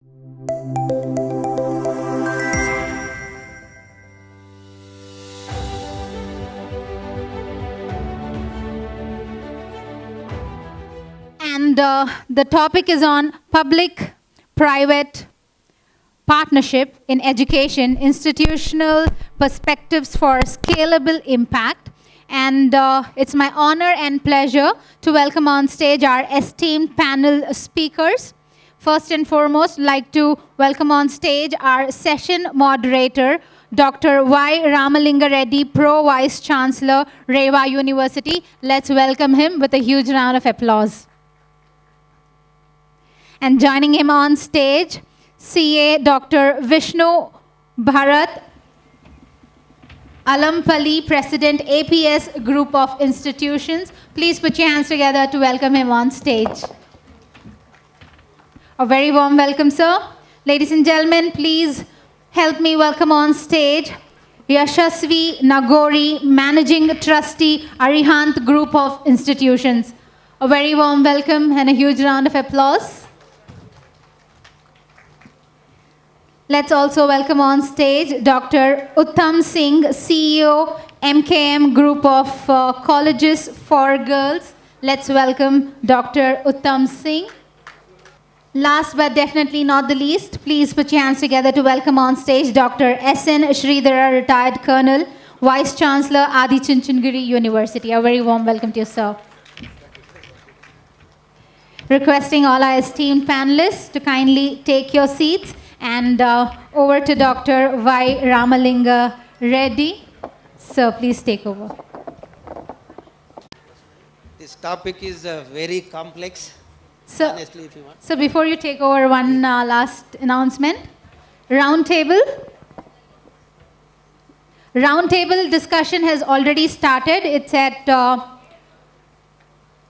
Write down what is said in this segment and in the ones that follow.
And the topic is on public-private partnership in education, institutional perspectives for scalable impact. And it's my honor and pleasure to welcome on stage our esteemed panel speakers. First and foremost, I'd like to welcome on stage our session moderator, Dr. Y. Ramalinga Reddy, Pro Vice Chancellor, REVA University. Let's welcome him with a huge round of applause. And joining him on stage, CA Dr. Vishnu, Bharath, Alampalli, President, APS Group of Institutions. Please put your hands together to welcome him on stage. A very warm welcome, sir. Ladies and gentlemen, please help me welcome on stage Yashaswi Nagori, Managing Trustee, Arihant Group of Institutions. A very warm welcome and a huge round of applause. Let's also welcome on stage Dr. Uttama Singh, CEO, MKM Group of Colleges for Girls. Let's welcome Dr. Uttama Singh. Last but definitely not the least, please put your hands together to welcome on stage Dr. S.N. Sridhara, Retired Colonel, Vice Chancellor, Adichunchanagiri University. A very warm welcome to you, sir. Requesting all our esteemed panelists to kindly take your seats. And over to Dr. Y. Ramalinga Reddy. Sir, please take over. This topic is very complex. So, honestly, if you want. So before you take over, one last announcement. Roundtable discussion has already started. It's at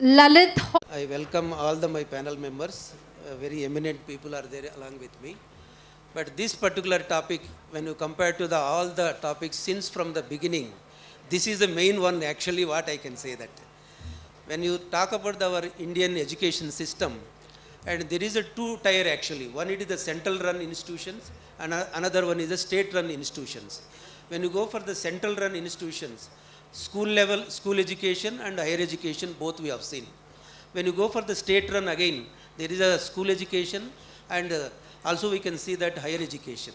Lalit Hall. I welcome all my panel members. Very eminent people are there along with me. But this particular topic, when you compare to all the topics since from the beginning, this is the main one actually what I can say that. When you talk about our Indian education system, and there is a two-tier actually. One it is the central-run institutions, and another one is the state-run institutions. When you go for the central-run institutions, school level, school education and higher education, both we have seen. When you go for the state-run again, there is a school education and also we can see that higher education.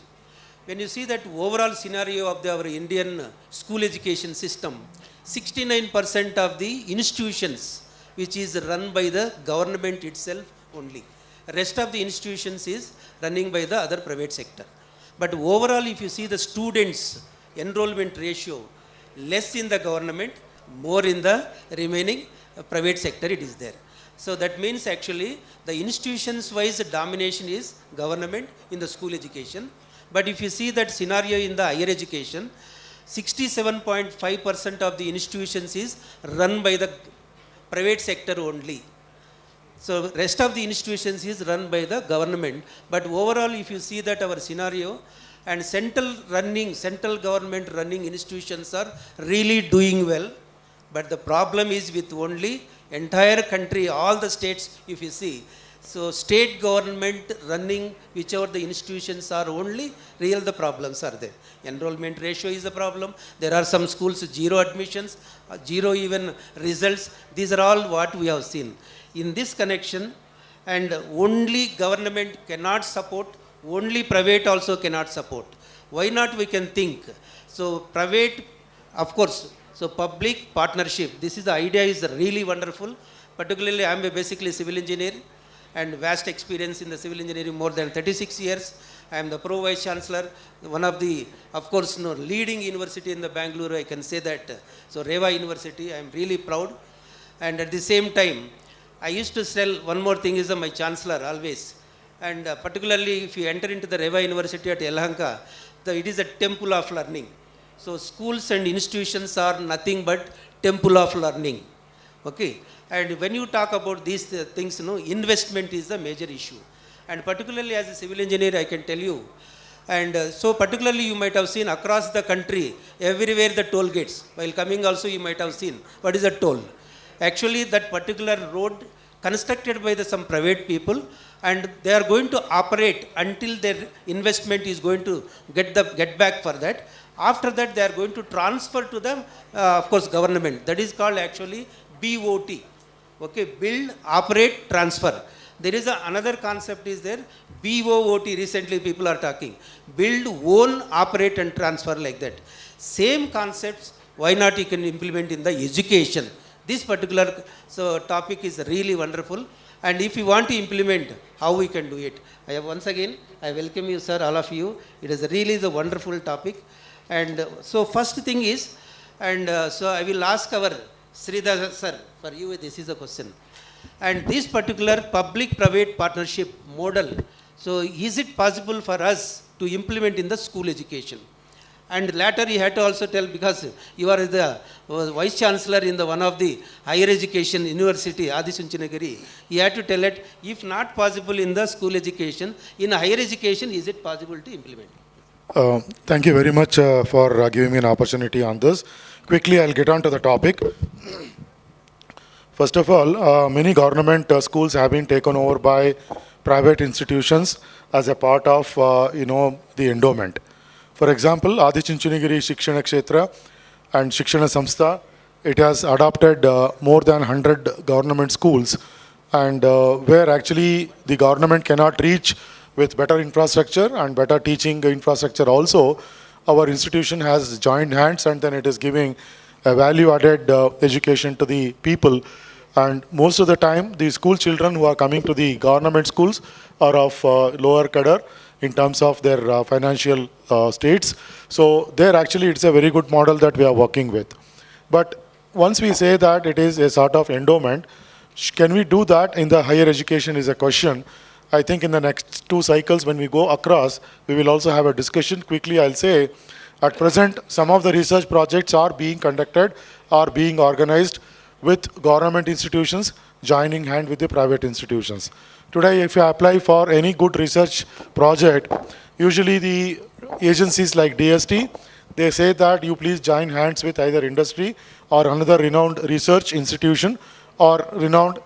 When you see that overall scenario of our Indian school education system, 69% of the institutions which is run by the government itself only. Rest of the institutions is running by the other private sector. But overall if you see the students enrollment ratio, less in the government, more in the remaining private sector it is there. So that means actually the institutions wise domination is government in the school education. But if you see that scenario in the higher education, 67.5% of the institutions is run by the private sector only. So rest of the institutions is run by the government. But overall if you see that our scenario and central government running institutions are really doing well. But the problem is with only entire country, all the states if you see. So state government running whichever the institutions are only, real the problems are there. Enrollment ratio is a problem. There are some schools zero admissions, zero even results. These are all what we have seen. In this connection, and only government cannot support, only private also cannot support. Why not we can think? So private, of course, so public partnership, this is the idea is really wonderful. Particularly I am basically civil engineer and vast experience in the civil engineering more than 36 years. I am the Pro Vice Chancellor, one of the, of course, leading university in the Bengaluru, I can say that. So REVA University, I am really proud. And at the same time, I used to tell one more thing is my Chancellor always. And particularly if you enter into the REVA University at Yelahanka, it is a temple of learning. So schools and institutions are nothing but temple of learning. Okay. And when you talk about these things, investment is the major issue. And particularly as a civil engineer, I can tell you. And so particularly you might have seen across the country, everywhere the toll gates. While coming also you might have seen what is a toll. Actually that particular road constructed by some private people, and they are going to operate until their investment is going to get back for that. After that, they are going to transfer to the, of course, government. That is called actually BOT. Okay, build, operate, transfer. There is another concept is there, BOOT, recently people are talking. Build, own, operate and transfer, like that. Same concepts, why not you can implement in the education. This particular topic is really wonderful. And if you want to implement, how we can do it. Once again, I welcome you, sir, all of you. It is really the wonderful topic. And so first thing is, and so I will ask our Sridhara sir, for you this is a question. And this particular public-private partnership model, so is it possible for us to implement in the school education? And later you had to also tell, because you are the Vice Chancellor in the one of the higher education university, Adichunchanagiri, you had to tell it, if not possible in the school education, in higher education, is it possible to implement? Thank you very much for giving me an opportunity on this. Quickly, I'll get on to the topic. First of all, many government schools have been taken over by private institutions as a part of, the endowment. For example, Adichunchanagiri Shikshana Kshetra and Shikshana Samstha, it has adopted more than 100 government schools, and where actually the government cannot reach with better infrastructure and better teaching infrastructure also, our institution has joined hands, and then it is giving a value-added education to the people. And most of the time, the school children who are coming to the government schools are of lower cadre in terms of their financial states. So there actually it's a very good model that we are working with. But once we say that it is a sort of endowment, can we do that in the higher education is a question. I think in the next 2 cycles when we go across, we will also have a discussion. Quickly, I'll say, at present, some of the research projects are being conducted, are being organized with government institutions joining hand with the private institutions. Today, if you apply for any good research project, usually the agencies like DST, they say that you please join hands with either industry or another renowned research institution or renowned,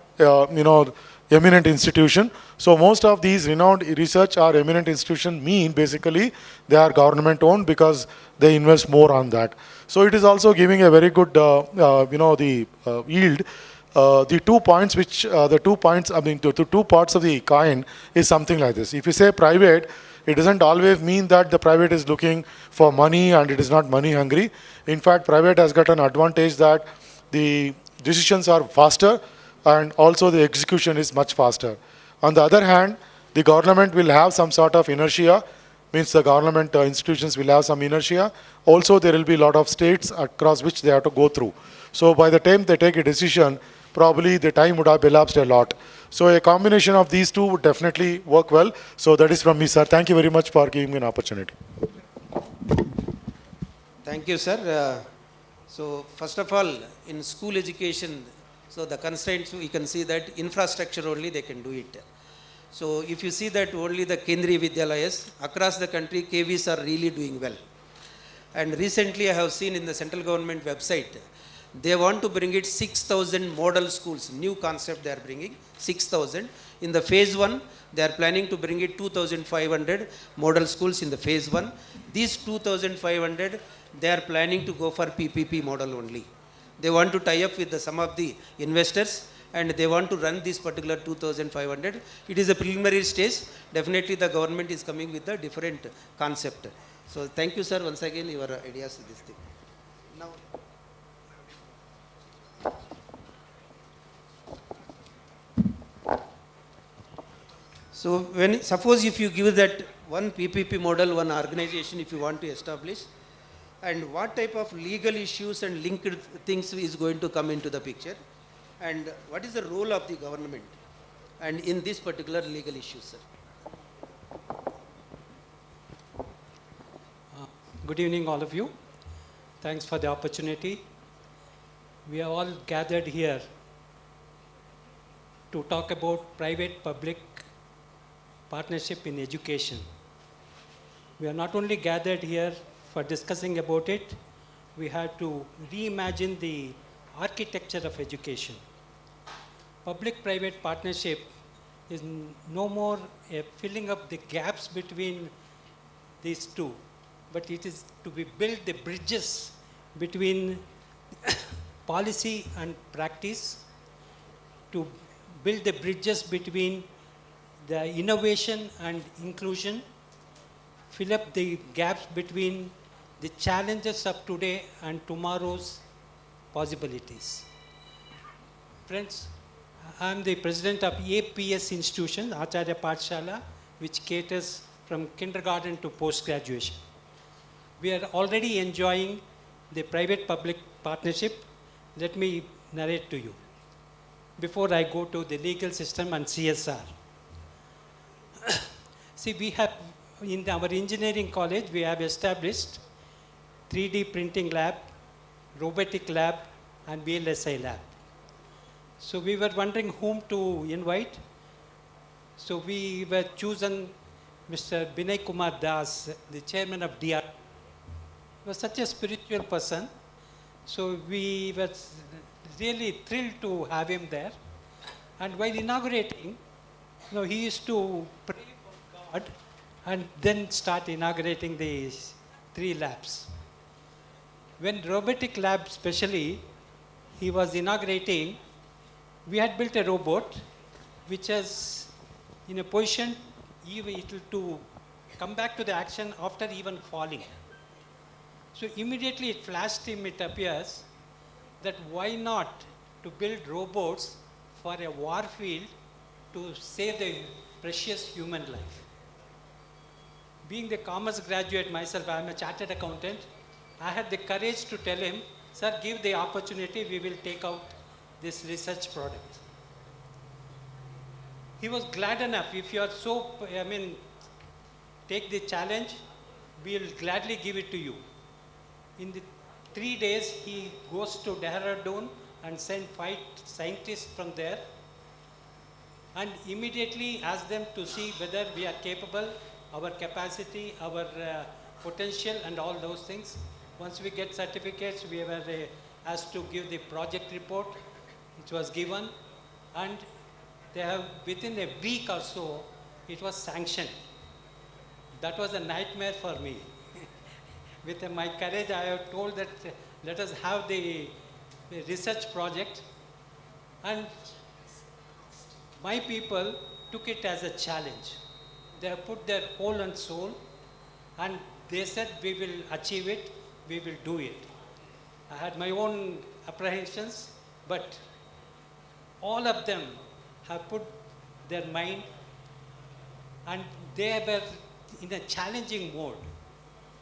eminent institution. So most of these renowned research or eminent institution mean basically they are government owned because they invest more on that. So it is also giving a very good, yield. The 2 points which, the 2 parts of the coin is something like this. If you say private, it doesn't always mean that the private is looking for money and it is not money hungry. In fact, private has got an advantage that the decisions are faster and also the execution is much faster. On the other hand, the government will have some sort of inertia, means the government institutions will have some inertia. Also, there will be a lot of states across which they have to go through. So by the time they take a decision, probably the time would have elapsed a lot. So a combination of these two would definitely work well. So that is from me, sir. Thank you very much for giving me an opportunity. Thank you, sir. So first of all, in school education, so the constraints, we can see that infrastructure only they can do it. So if you see that only the Kendriya Vidyalayas across the country, KVs are really doing well. And recently I have seen in the central government website, they want to bring it 6,000 model schools, new concept they are bringing, 6,000. In the phase 1, they are planning to bring it 2,500 model schools in the phase 1. These 2,500, they are planning to go for PPP model only. They want to tie up with some of the investors and they want to run this particular 2,500. It is a preliminary stage. Definitely the government is coming with a different concept. So thank you, sir, once again, your ideas to this thing. Now, so when, suppose if you give that one PPP model, one organization, if you want to establish, and what type of legal issues and linked things is going to come into the picture, and what is the role of the government, and in this particular legal issues, sir? Good evening, all of you. Thanks for the opportunity. We are all gathered here to talk about private-public partnership in education. We are not only gathered here for discussing about it, we have to reimagine the architecture of education. public-private partnership is no more filling up the gaps between these two, but it is to be build the bridges between policy and practice, to build the bridges between the innovation and inclusion, fill up the gaps between the challenges of today and tomorrow's possibilities. Friends, I am the president of APS institution, Acharya Pathshala, which caters from kindergarten to post-graduation. We are already enjoying the private-public partnership. Let me narrate to you before I go to the legal system and CSR. See, we have, in our engineering college, we have established 3D printing lab, robotic lab, and VLSI lab. So we were wondering whom to invite. So we were chosen Mr. Binay Kumar Das, the chairman of DR. He was such a spiritual person. So we were really thrilled to have him there. And while inaugurating, he used to pray for God and then start inaugurating the 3 labs. When robotic lab especially, he was inaugurating, we had built a robot which is in a position to come back to the action after even falling. So immediately it flashed him, it appears, that why not to build robots for a war field to save the precious human life. Being the commerce graduate myself, I am a chartered accountant, I had the courage to tell him, sir, give the opportunity, we will take out this research product. He was glad enough. If you are so, take the challenge, we will gladly give it to you. In the 3 days, he goes to Dehradun and send 5 scientists from there and immediately ask them to see whether we are capable, our capacity, our potential and all those things. Once we get certificates, we were asked to give the project report, which was given, and they have, within a week or so, it was sanctioned. That was a nightmare for me. With my courage, I have told that let us have the research project, and my people took it as a challenge. They have put their whole and soul, and they said, we will achieve it, we will do it. I had my own apprehensions, but all of them have put their mind, and they were in a challenging mode,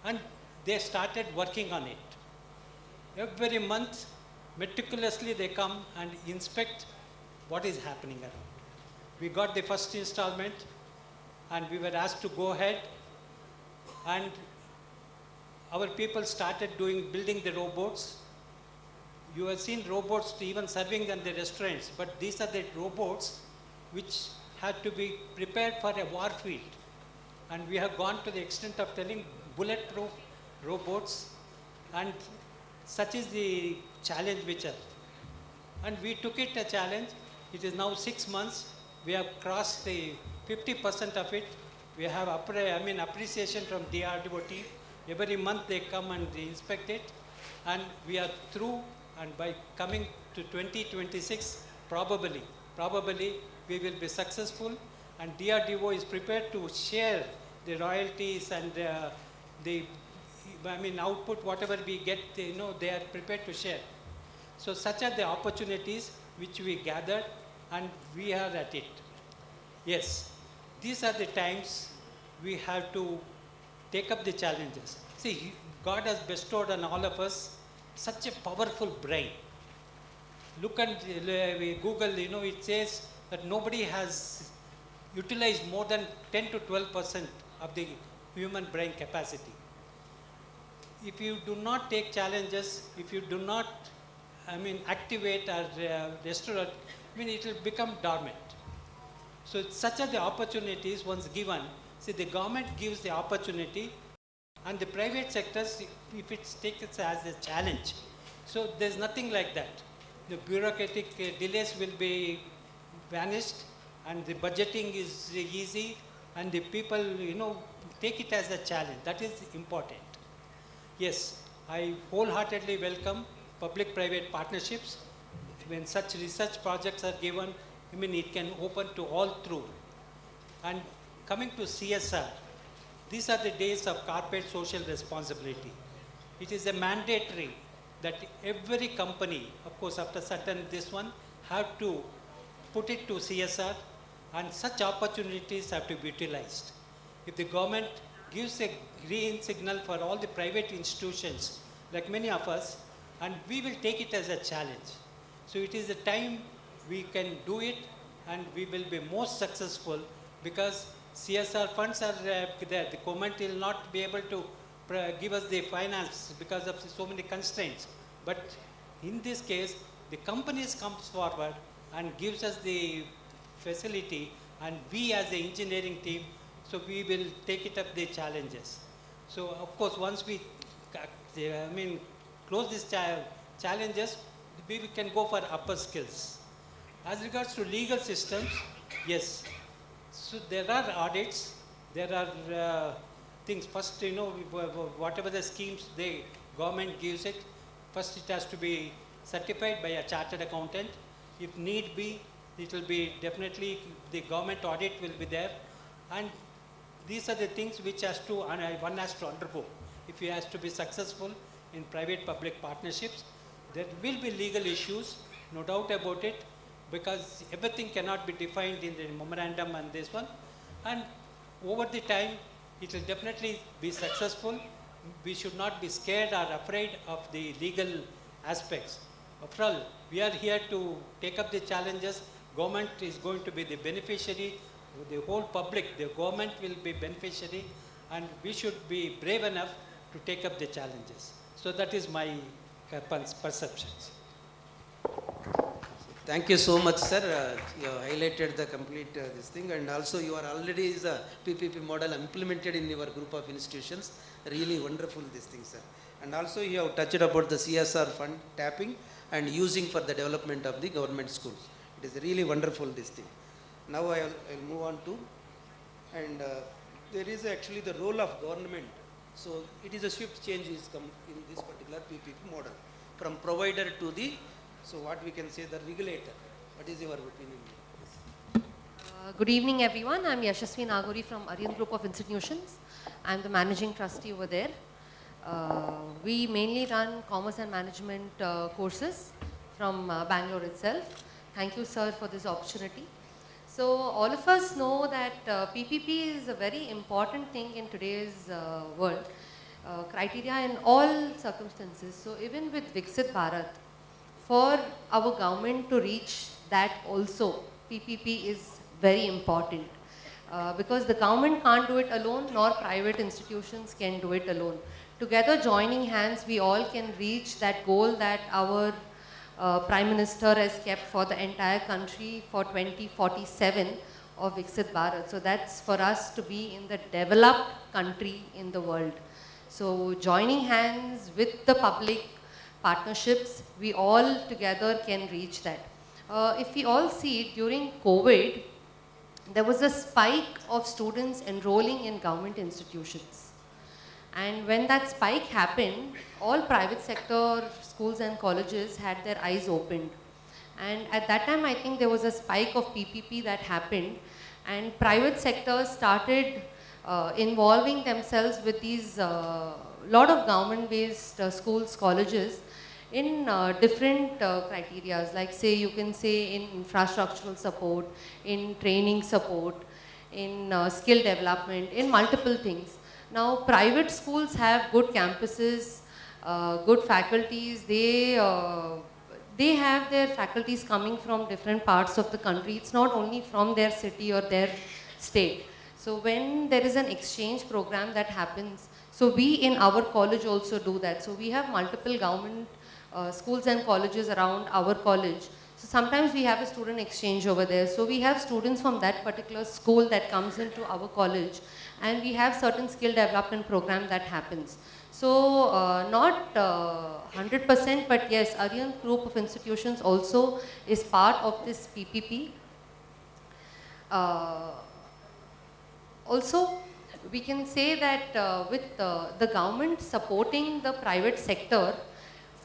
and they started working on it. Every month, meticulously they come and inspect what is happening around. We got the first installment, and we were asked to go ahead, and our people started building the robots. You have seen robots even serving in the restaurants, but these are the robots which had to be prepared for a war field. And we have gone to the extent of telling bulletproof robots, and such is the challenge which are. And we took it a challenge. It is now 6 months. We have crossed the 50% of it. We have appreciation from DRDO team. Every month they come and they inspect it, and we are through. And by coming to 2026, probably we will be successful, and DRDO is prepared to share the royalties and the output, whatever we get, they are prepared to share. So such are the opportunities which we gathered, and we are at it. Yes, these are the times we have to take up the challenges. See, God has bestowed on all of us such a powerful brain. Look at Google, it says that nobody has utilized more than 10 to 12% of the human brain capacity. If you do not take challenges, if you do not, activate or restore, it will become dormant. So such are the opportunities once given. See, the government gives the opportunity, and the private sectors, if it takes it as a challenge. So there's nothing like that. The bureaucratic delays will be vanished, and the budgeting is easy, and the people, take it as a challenge. That is important. Yes, I wholeheartedly welcome public-private partnerships. When such research projects are given, it can open to all through. And coming to CSR, these are the days of corporate social responsibility. It is a mandatory that every company, of course after certain this one, have to put it to CSR, and such opportunities have to be utilized. If the government gives a green signal for all the private institutions, like many of us, and we will take it as a challenge. So it is a time we can do it, and we will be most successful, because CSR funds are there. The government will not be able to give us the finance because of so many constraints. But in this case, the companies comes forward and gives us the facility, and we as the engineering team, so we will take it up the challenges. So of course, once we close these challenges, we can go for upper skills. As regards to legal systems, yes. So there are audits, there are things. First, whatever the schemes the government gives it, first it has to be certified by a chartered accountant. If need be, it will be definitely, the government audit will be there. And these are the things which one has to undergo. If he has to be successful in private-public partnerships, there will be legal issues, no doubt about it, because everything cannot be defined in the memorandum and this one. And over the time, it will definitely be successful. We should not be scared or afraid of the legal aspects. After all, we are here to take up the challenges. Government is going to be the beneficiary, the whole public, the government will be beneficiary, and we should be brave enough to take up the challenges. So that is my perceptions. Thank you so much, sir. You highlighted the complete this thing, and also you are already the PPP model implemented in your group of institutions. Really wonderful this thing, sir. And also you have touched about the CSR fund tapping and using for the development of the government schools. It is really wonderful this thing. Now I will move on to, and there is actually the role of government. So it is a swift change is come in this particular PPP model from provider to the, so what we can say, the regulator. What is your opinion? Good evening, everyone. I'm Yashaswi Nagori from Arihant Group of Institutions. I'm the managing trustee over there. We mainly run commerce and management courses from Bangalore itself. Thank you, sir, for this opportunity. So all of us know that PPP is a very important thing in today's world. Criteria in all circumstances. So even with Viksit Bharat, for our government to reach that also, PPP is very important. Because the government can't do it alone, nor private institutions can do it alone. Together, joining hands, we all can reach that goal that our Prime Minister has kept for the entire country for 2047 of Viksit Bharat. So that's for us to be in the developed country in the world. So joining hands with the public partnerships, we all together can reach that. If we all see it, during COVID, there was a spike of students enrolling in government institutions. And when that spike happened, all private sector schools and colleges had their eyes opened. And at that time, I think there was a spike of PPP that happened, and private sectors started involving themselves with these lot of government-based schools, colleges in different criteria, like say you can say in infrastructural support, in training support, in skill development, in multiple things. Now private schools have good campuses, good faculties. They have their faculties coming from different parts of the country. It's not only from their city or their state. So when there is an exchange program that happens, so we in our college also do that. So we have multiple government schools and colleges around our college. So sometimes we have a student exchange over there. So we have students from that particular school that comes into our college, and we have certain skill development program that happens. So not 100%, but yes, Arihant Group of Institutions also is part of this PPP. Uh, Also, we can say that with the government supporting the private sector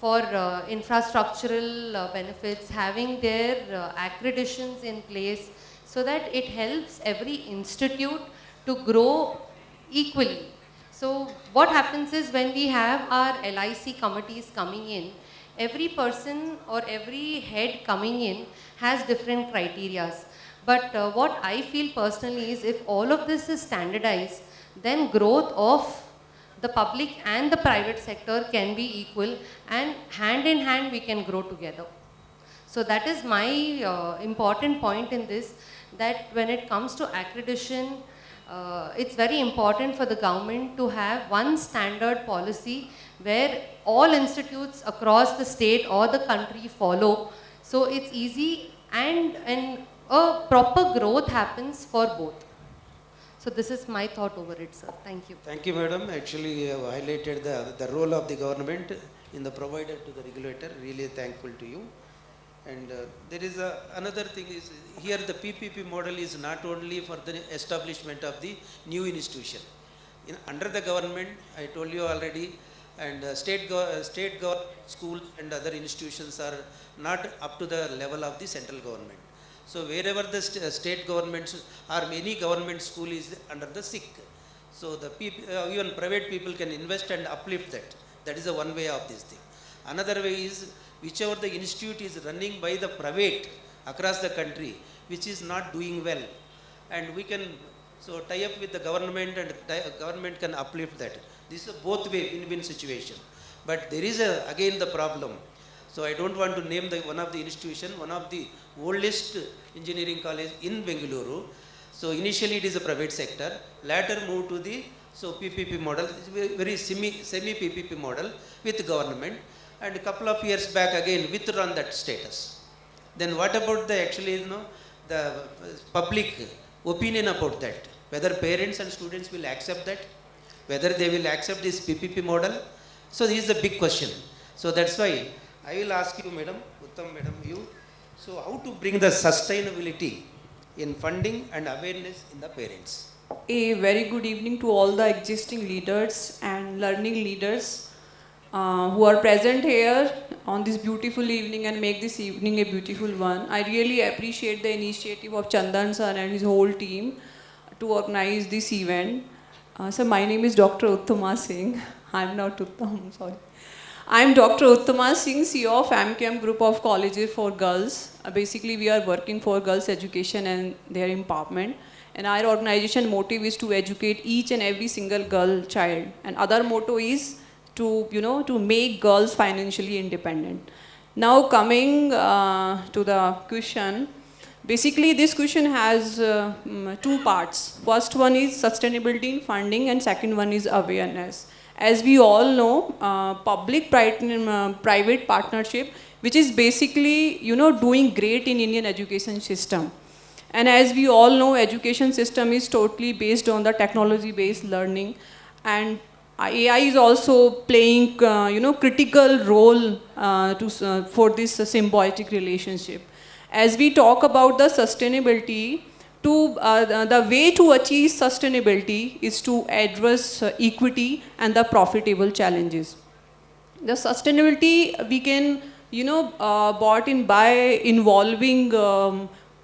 for infrastructural benefits, having their accreditations in place, so that it helps every institute to grow equally. So what happens is when we have our LIC committees coming in, every person or every head coming in has different criterias. But what I feel personally is if all of this is standardized, then growth of the public and the private sector can be equal, and hand in hand we can grow together. So that is my important point in this, that when it comes to accreditation, it's very important for the government to have one standard policy where all institutes across the state or the country follow. So it's easy and a proper growth happens for both. So this is my thought over it, sir. Thank you. Thank you, madam. Actually, you have highlighted the role of the government in the provider to the regulator. Really thankful to you. And there is another thing is here the PPP model is not only for the establishment of the new institution. Under the government, I told you already, and state government schools and other institutions are not up to the level of the central government. So wherever the state governments or any government school is under the SIC, so the even private people can invest and uplift that. That is the one way of this thing. Another way is whichever the institute is running by the private across the country, which is not doing well, and we can so tie up with the government and government can uplift that. This is a both way win-win situation. But there is again the problem. So I don't want to name one of the institution, one of the oldest engineering college in Bengaluru. So initially it is a private sector, later moved to the PPP model, very semi PPP model with government, and a couple of years back again withdrawn that status. Then what about the the public opinion about that? Whether parents and students will accept that, whether they will accept this PPP model. So this is the big question. So that's why I will ask you, Madam, Uttama, Madam, you. So how to bring the sustainability in funding and awareness in the parents? A very good evening to all the existing leaders and learning leaders who are present here on this beautiful evening and make this evening a beautiful one. I really appreciate the initiative of Chandan sir and his whole team to organize this event. So my name is Dr. Uttama Singh. I'm not Uttam, sorry. I'm Dr. Uttama Singh, CEO of AMCAM Group of Colleges for Girls. Basically, we are working for girls' education and their empowerment. And our organization motive is to educate each and every single girl child. And other motto is to, to make girls financially independent. Now coming to the question, basically this question has two parts. First one is sustainability in funding and second one is awareness. As we all know, public-private partnership, which is basically, doing great in Indian education system. And as we all know, education system is totally based on the technology-based learning. And AI is also playing, critical role for this symbiotic relationship. As we talk about the sustainability, the way to achieve sustainability is to address equity and the profitable challenges. The sustainability we can, brought in by involving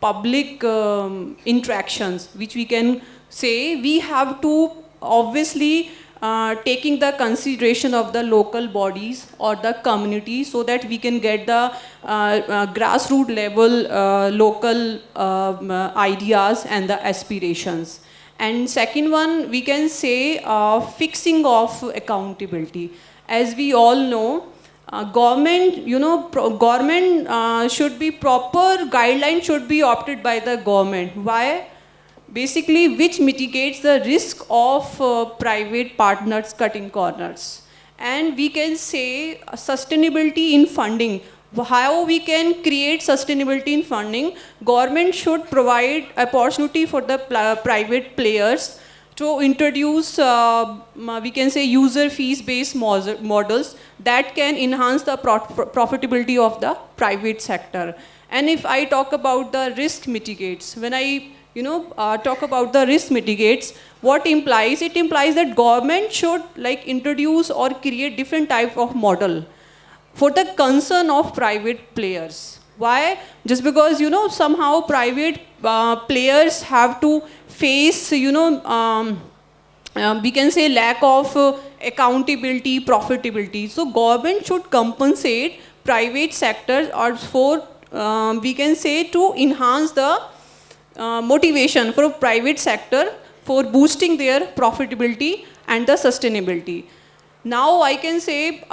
public interactions, which we can say we have to obviously taking the consideration of the local bodies or the community so that we can get the grassroots level local ideas and the aspirations. And second one, we can say fixing of accountability. As we all know, government, government should be proper guidelines should be opted by the government. Why? Basically, which mitigates the risk of private partners cutting corners. And we can say sustainability in funding. How we can create sustainability in funding? Government should provide opportunity for the private players to introduce, we can say, user fees-based models that can enhance the profitability of the private sector. And if I talk about the risk mitigates, when I talk about the risk mitigates, what implies? It implies that government should like introduce or create different type of model for the concern of private players. Why? Just because, somehow private players have to face, we can say lack of accountability, profitability. So government should compensate private sectors or for, we can say, to enhance the motivation for a private sector for boosting their profitability and the sustainability. Now I can say,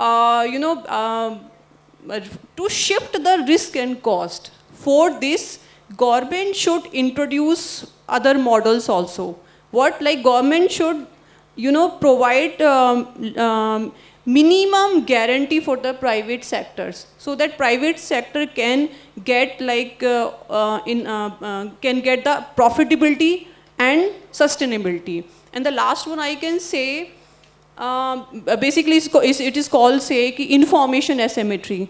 to shift the risk and cost. For this, government should introduce other models also. What like government should, provide minimum guarantee for the private sectors, so that private sector can get like can get the profitability and sustainability. And the last one I can say, basically it is called say information asymmetry.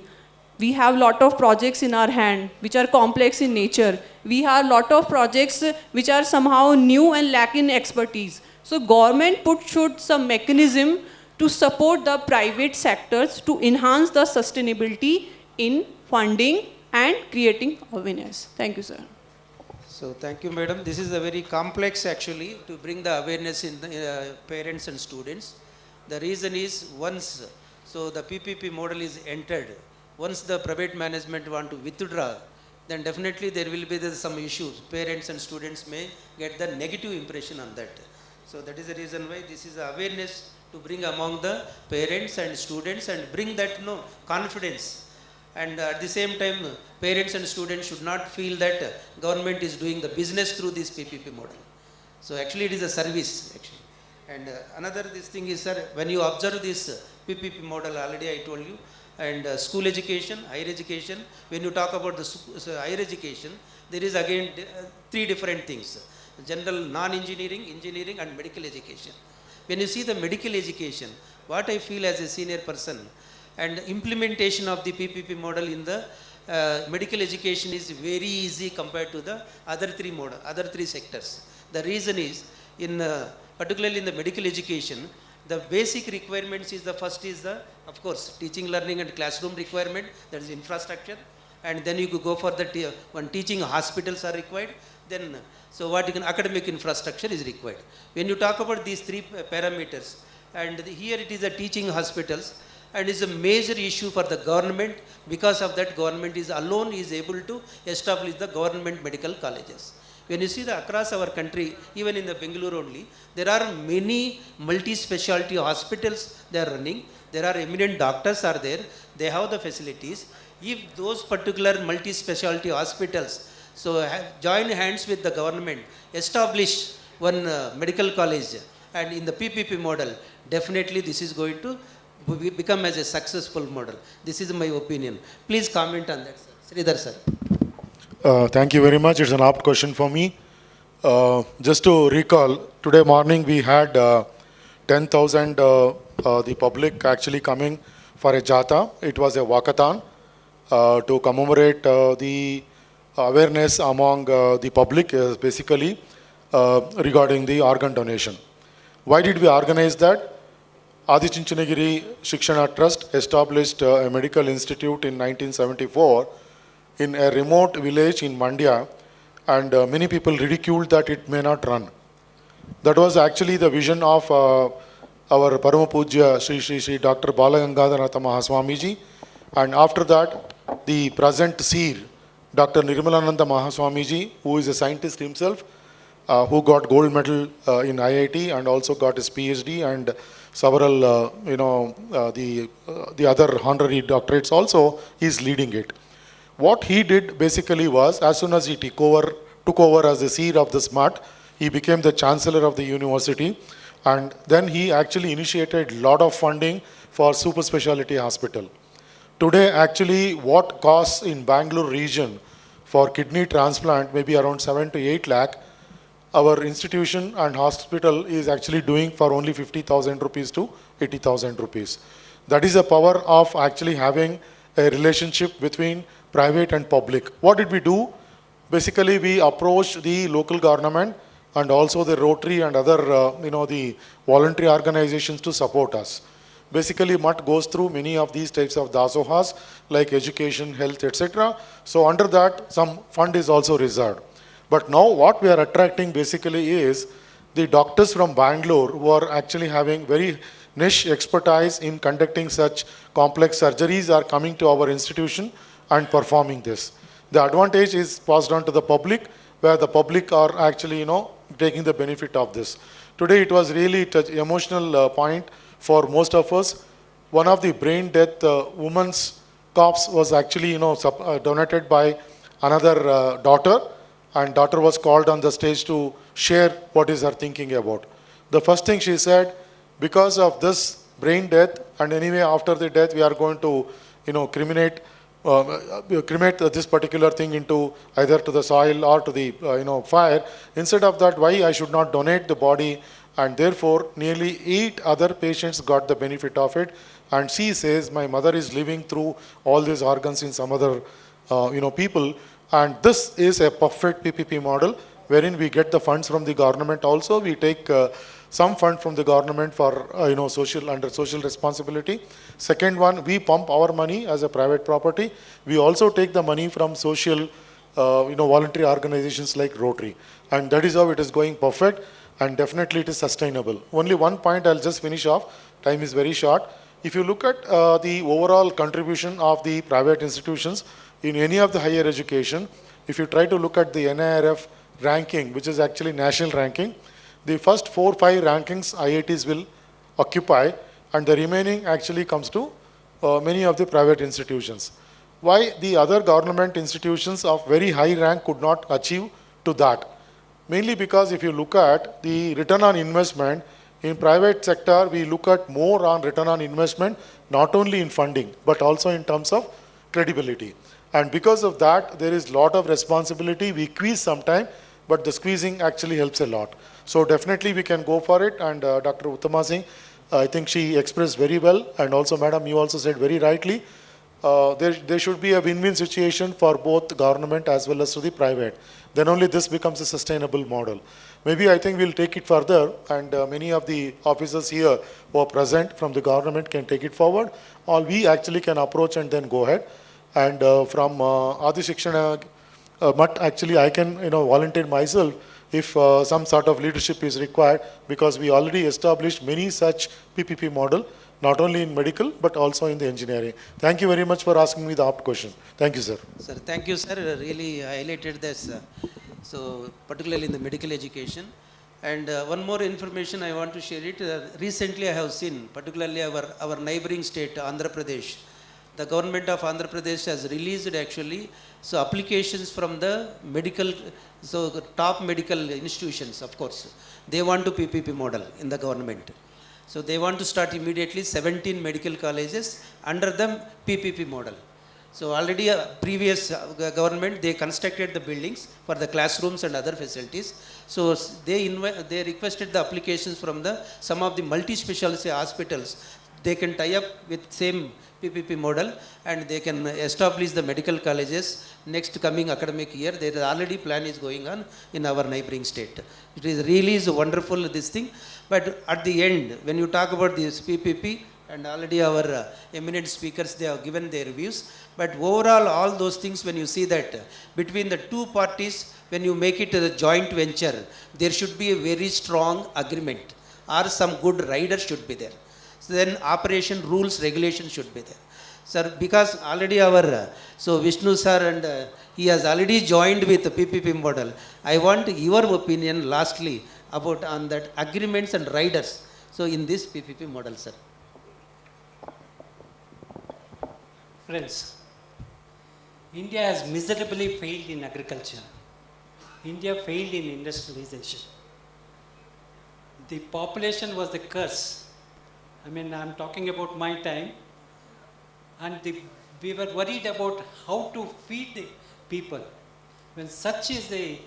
We have lot of projects in our hand which are complex in nature. We have lot of projects which are somehow new and lacking expertise. So government should some mechanism to support the private sectors to enhance the sustainability in funding and creating awareness. Thank you, sir. So thank you, madam. This is a very complex actually to bring the awareness in the parents and students. The reason is once, so the PPP model is entered, once the private management want to withdraw, then definitely there will be some issues. Parents and students may get the negative impression on that. So that is the reason why this is awareness to bring among the parents and students and bring that confidence. And at the same time, parents and students should not feel that government is doing the business through this PPP model. So actually it is a service actually. And another this thing is, sir, when you observe this PPP model, already I told you, and school education, higher education, when you talk about the higher education, there is again three different things. General non-engineering, engineering and medical education. When you see the medical education, what I feel as a senior person, and implementation of the PPP model in the medical education is very easy compared to the other three sectors. The reason is, particularly in the medical education, the basic requirements is the first is the, of course, teaching, learning and classroom requirement, that is infrastructure, and then you could go for the when teaching hospitals are required, then so what you can academic infrastructure is required. When you talk about these three parameters, and here it is the teaching hospitals, and is a major issue for the government. Because of that, government is alone is able to establish the government medical colleges. When you see the across our country, even in the Bengaluru only, there are many multi-specialty hospitals they are running. There are eminent doctors are there. They have the facilities. If those particular multi-specialty hospitals join hands with the government, establish one medical college, and in the PPP model, definitely this is going to become as a successful model. This is my opinion. Please comment on that, sir. Sridhar, sir. Thank you very much. It's an apt question for me. Just to recall, today morning we had 10,000 the public actually coming for a jata. It was a walkathon to commemorate the awareness among the public, basically regarding the organ donation. Why did we organize that? Adichunchanagiri Shikshana Trust established a medical institute in 1974 in a remote village in Mandya, and many people ridiculed that it may not run. That was actually the vision of our Parama Pujya Sri Dr. Balagangadharanatha Mahaswamiji, and after that the present seer Dr. Nirmalananda Mahaswamiji, who is a scientist himself, who got gold medal in IIT and also got his PhD and several the other honorary doctorates also, is leading it. What he did basically was, as soon as he took over as the seer of the SMART, he became the Chancellor of the university, and then he actually initiated a lot of funding for super specialty hospital. Today, actually, what costs in Bangalore region for kidney transplant may be around 7 to 8 lakh. Our institution and hospital is actually doing for only 50,000 rupees to 80,000 rupees. That is the power of actually having a relationship between private and public. What did we do? Basically, we approached the local government and also the Rotary and other, the voluntary organizations to support us. Basically, MUT goes through many of these types of dasohas like education, health, etc. So under that, some fund is also reserved. But now what we are attracting basically is the doctors from Bangalore who are actually having very niche expertise in conducting such complex surgeries are coming to our institution and performing this. The advantage is passed on to the public, where the public are actually, taking the benefit of this. Today it was really emotional point for most of us. One of the brain death woman's corpse was actually, donated by another daughter, and daughter was called on the stage to share what is her thinking about. The first thing she said, because of this brain death, and anyway after the death we are going to, cremate this particular thing into either to the soil or to the fire. Instead of that, why I should not donate the body? And therefore nearly 8 other patients got the benefit of it. And she says, my mother is living through all these organs in some other people. And this is a perfect PPP model wherein we get the funds from the government. Also we take some fund from the government for social responsibility. Second one, we pump our money as a private property. We also take the money from social voluntary organizations like Rotary, and that is how it is going perfect, and definitely it is sustainable. Only one point I'll just finish off, time is very short. If you look at the overall contribution of the private institutions in any of the higher education, if you try to look at the NIRF ranking, which is actually national ranking, the first 4 or 5 rankings IITs will occupy, and the remaining actually comes to many of the private institutions. Why the other government institutions of very high rank could not achieve to that? Mainly because if you look at the return on investment, in private sector we look at more on return on investment, not only in funding, but also in terms of credibility. And because of that, there is a lot of responsibility. We squeeze sometime, but the squeezing actually helps a lot. So definitely we can go for it. And Dr. Uttama Singh, I think she expressed very well. And also, madam, you also said very rightly, there should be a win-win situation for both government as well as to the private. Then only this becomes a sustainable model. Maybe I think we'll take it further, and many of the officers here who are present from the government can take it forward, or we actually can approach and then go ahead. And from Adichunchanagiri, but actually I can volunteer myself if some sort of leadership is required, because we already established many such PPP model, not only in medical but also in the engineering. Thank you very much for asking me the apt question. Thank you, sir. Sir, thank you, sir. Really highlighted this. So particularly in the medical education. And one more information I want to share it. Recently I have seen, particularly our neighboring state, Andhra Pradesh. The government of Andhra Pradesh has released actually applications from the medical, top medical institutions, of course. They want to PPP model in the government. So they want to start immediately 17 medical colleges under the PPP model. So already previous government, they constructed the buildings for the classrooms and other facilities. So they requested the applications from some of the multi-specialty hospitals. They can tie up with same PPP model and they can establish the medical colleges next coming academic year. There is already plan is going on in our neighboring state. It is really wonderful this thing. But at the end, when you talk about this PPP, and already our eminent speakers, they have given their views. But overall, all those things, when you see that between the two parties, when you make it a joint venture, there should be a very strong agreement or some good rider should be there. So then operation rules, regulations should be there. Sir, because already our, Vishnu sir and he has already joined with the PPP model. I want your opinion lastly about on that agreements and riders. So in this PPP model, sir. Friends, India has miserably failed in agriculture. India failed in industrialization. The population was the curse. I mean, I'm talking about my time. And we were worried about how to feed the people. When such is the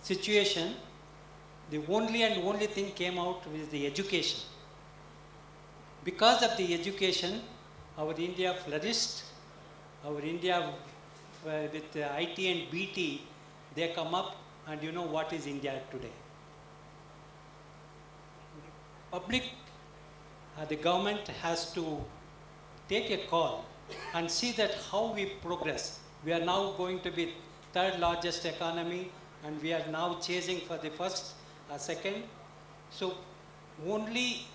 situation, the only thing came out was the education. Because of the education, our India flourished. Our India with IT and BT they come up and you know what is India today. Public, the government has to take a call and see that how we progress. We are now going to be third largest economy and we are now chasing for the first, second. So only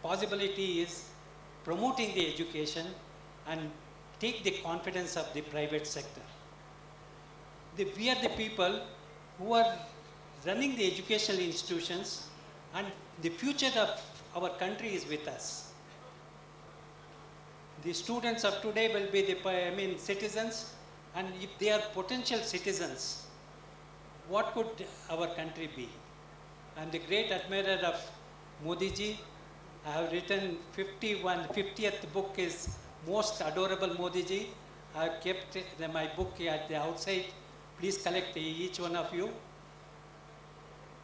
possibility is promoting the education and take the confidence of the private sector. We are the people who are running the educational institutions and the future of our country is with us. The students of today will be the citizens, and if they are potential citizens, what could our country be? I'm the great admirer of Modi ji. I have written 50th book is Most Adorable Modi ji. I have kept my book at the outside. Please collect each one of you.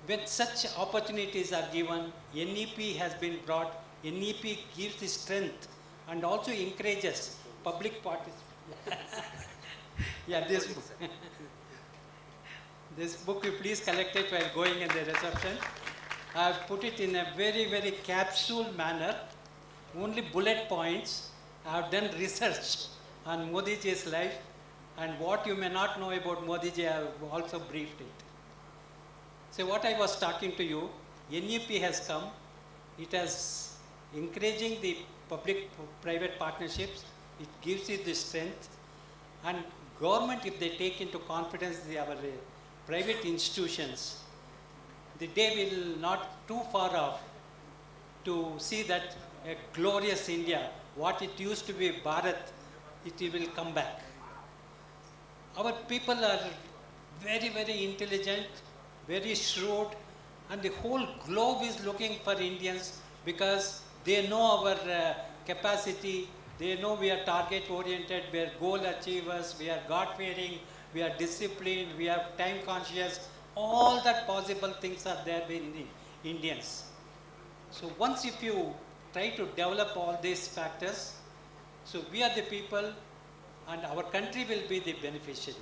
When such opportunities are given, NEP has been brought. NEP gives the strength and also encourages public participation. Yeah, this book you please collect it while going in the reception. I have put it in a very, very capsule manner, only bullet points. I have done research on Modi ji's life, and what you may not know about Modi ji, I have also briefed it. So what I was talking to you, NEP has come. It has encouraging the public-private partnerships. It gives you the strength. And government, if they take into confidence our private institutions, the day will not too far off to see that a glorious India, what it used to be Bharath, it will come back. Our people are very, very intelligent, very shrewd, and the whole globe is looking for Indians because they know our capacity, they know we are target oriented, we are goal achievers, we are God-fearing, we are disciplined, we are time conscious, all that possible things are there in the Indians. So once if you try to develop all these factors, so we are the people and our country will be the beneficiary.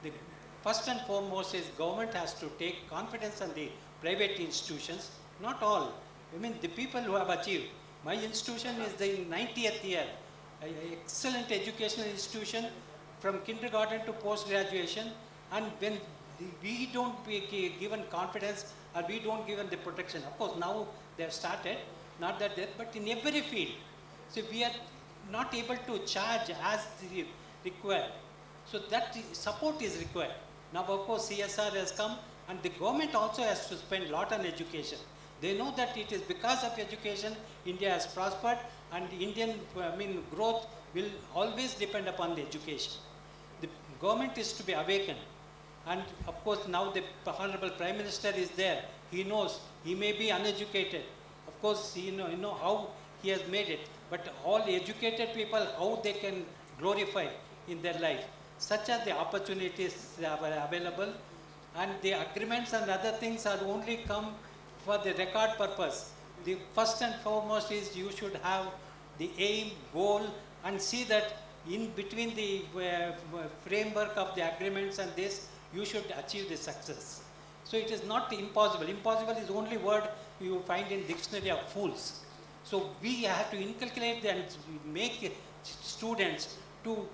The first and foremost is government has to take confidence on the private institutions, not all. I mean the people who have achieved. My institution is the 90th year, an excellent educational institution from kindergarten to post-graduation, and when we don't be given confidence or we don't given the protection. Of course now they have started, not that they, but in every field. So we are not able to charge as required. So that support is required. Now of course CSR has come and the government also has to spend a lot on education. They know that it is because of education India has prospered and Indian growth will always depend upon the education. The government is to be awakened. And of course now the Honorable Prime Minister is there. He knows, he may be uneducated. Of course you know how he has made it. But all educated people, how they can glorify in their life. Such are the opportunities that are available. And the agreements and other things are only come for the record purpose. The first and foremost is you should have the aim, goal, and see that in between the framework of the agreements and this, you should achieve the success. So it is not impossible. Impossible is only word you find in dictionary of fools. So we have to inculcate and make students to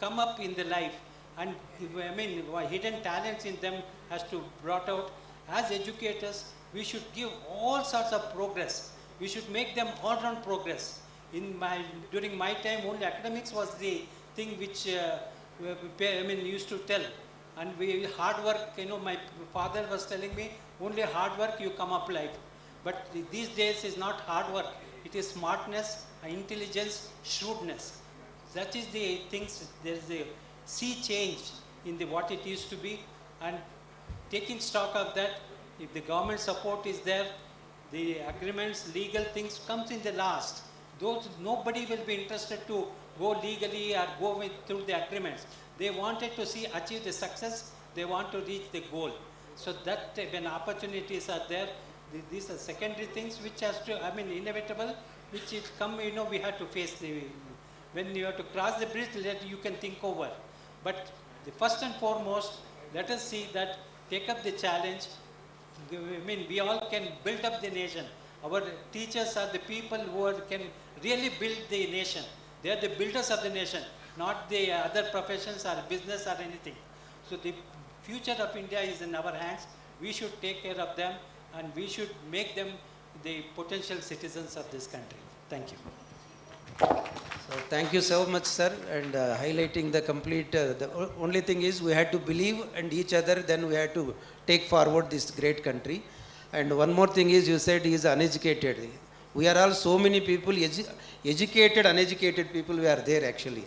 come up in the life, and hidden talents in them has to brought out. As educators, we should give all sorts of progress. We should make them all-round progress. During my time, only academics was the thing which used to tell. And hard work, my father was telling me, only hard work you come up life. But these days is not hard work. It is smartness, intelligence, shrewdness. That is the things, there is a sea change in what it used to be. And taking stock of that, if the government support is there, the agreements, legal things comes in the last. Nobody will be interested to go legally or go through the agreements. They wanted to achieve the success, they want to reach the goal. So that when opportunities are there, these are secondary things which has to, inevitable, which is come, we have to face when you have to cross the bridge, you can think over. But the first and foremost, let us see that, take up the challenge. I mean, we all can build up the nation. Our teachers are the people can really build the nation. They are the builders of the nation, not the other professions or business or anything. So the future of India is in our hands. We should take care of them and we should make them the potential citizens of this country. Thank you. So thank you so much, sir, and highlighting the complete, the only thing is we had to believe in each other, then we had to take forward this great country. And one more thing is, you said he is uneducated. We are all so many people, educated, uneducated people, we are there actually.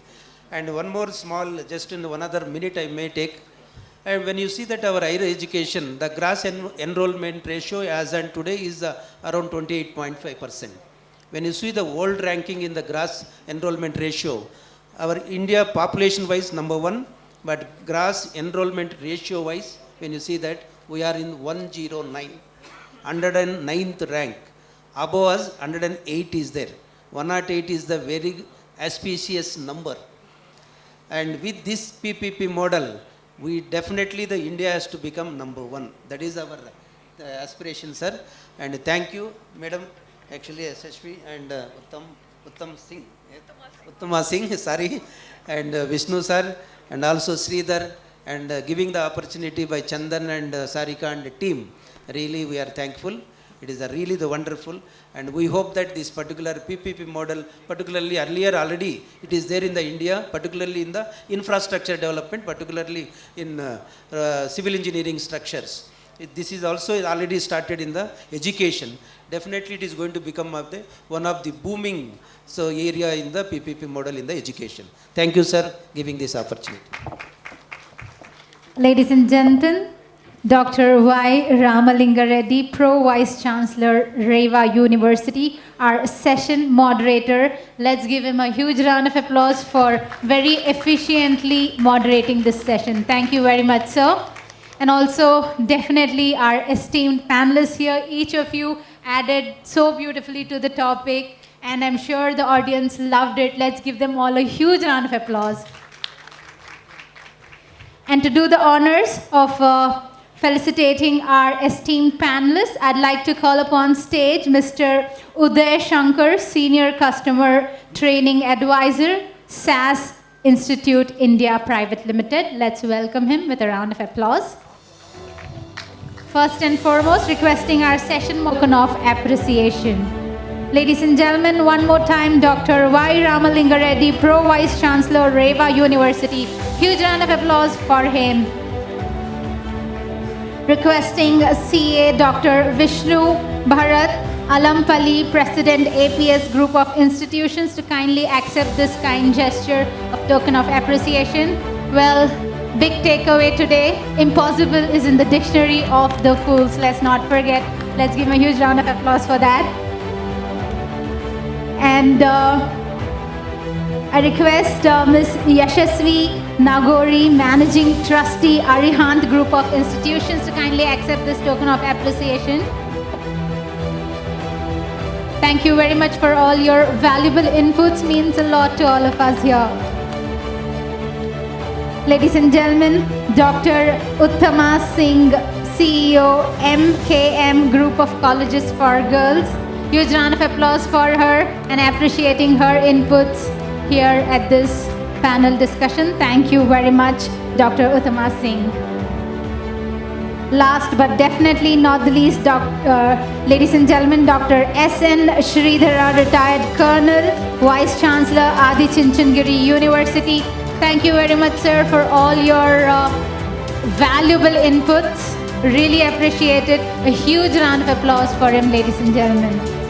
And one more small, just in one other minute I may take. And when you see that our higher education, the gross enrollment ratio as on today is around 28.5%. When you see the world ranking in the gross enrollment ratio, our India population wise number 1, but gross enrollment ratio wise, when you see that, we are in 109, 109th rank. Above us, 108 is there. 108 is the very auspicious number. And with this PPP model, we definitely, the India has to become number 1. That is our aspiration, sir. And thank you, madam. Actually, Yashaswi and Uttama Singh, sorry, and Vishnu sir, and also Sridhara, and giving the opportunity by Chandan and Sarika and the team. Really, we are thankful. It is really the wonderful, and we hope that this particular PPP model, particularly earlier already, it is there in the India, particularly in the infrastructure development, particularly in civil engineering structures. This is also already started in the education. Definitely it is going to become one of the booming area in the PPP model in the education. Thank you, sir, giving this opportunity. Ladies and gentlemen, Dr. Y. Ramalinga Reddy, Pro Vice Chancellor, REVA University, our session moderator. Let's give him a huge round of applause for very efficiently moderating this session. Thank you very much, sir. And also, definitely our esteemed panelists here, each of you added so beautifully to the topic, and I'm sure the audience loved it. Let's give them all a huge round of applause. And to do the honors of felicitating our esteemed panelists, I'd like to call upon stage Mr. Uday Shankar, Senior Customer Training Advisor, SAS Institute India Private Limited. Let's welcome him with a round of applause. First and foremost, requesting our session token of appreciation. Ladies and gentlemen, one more time, Dr. Y. Ramalinga Reddy, Pro Vice Chancellor, REVA University. Huge round of applause for him. Requesting CA Dr. Vishnu, Bharath, Alampalli, President APS Group of Institutions, to kindly accept this kind gesture of token of appreciation. Well, big takeaway today, impossible is in the dictionary of the fools. Let's not forget. Let's give him a huge round of applause for that. And I request Ms. Yashaswi Nagori, Managing Trustee, Arihant Group of Institutions, to kindly accept this token of appreciation. Thank you very much for all your valuable inputs. Means a lot to all of us here. Ladies and gentlemen, Dr. Uttama Singh, CEO, MKM Group of Colleges for Girls. Huge round of applause for her and appreciating her inputs here at this panel discussion. Thank you very much, Dr. Uttama Singh. Last but definitely not the least, ladies and gentlemen, Dr. S.N. Sridhara, retired Colonel, Vice Chancellor, Adichunchanagiri University. Thank you very much, sir, for all your valuable inputs. Really appreciate it. A huge round of applause for him, ladies and gentlemen.